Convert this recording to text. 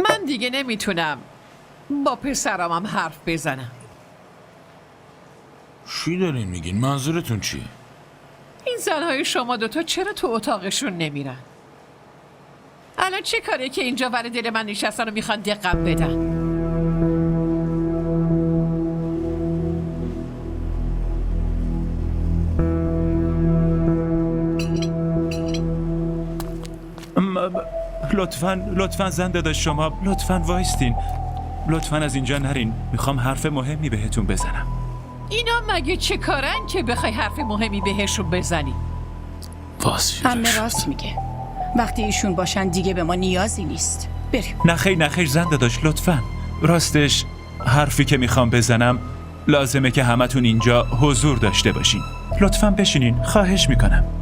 من دیگه نمیتونم با پسرامم حرف بزنم. چی دارین میگین؟ منظورتون چیه؟ این زنهای شما دوتا چرا تو اتاقشون نمیرن؟ الان چه کاره که اینجا ور دل من نشستن و میخوان دقت بدن؟ لطفاً زن داداش شما لطفاً وایستین. لطفاً از اینجا نرین. میخوام حرف مهمی بهتون بزنم. اینا مگه چه کارن که بخوای حرف مهمی بهشون بزنی؟ عمه راست میگه. وقتی ایشون باشن دیگه به ما نیازی نیست. بریم. نخیر زن داداش لطفاً. راستش حرفی که میخوام بزنم لازمه که همتون اینجا حضور داشته باشین. لطفاً بشینین. خواهش میکنم.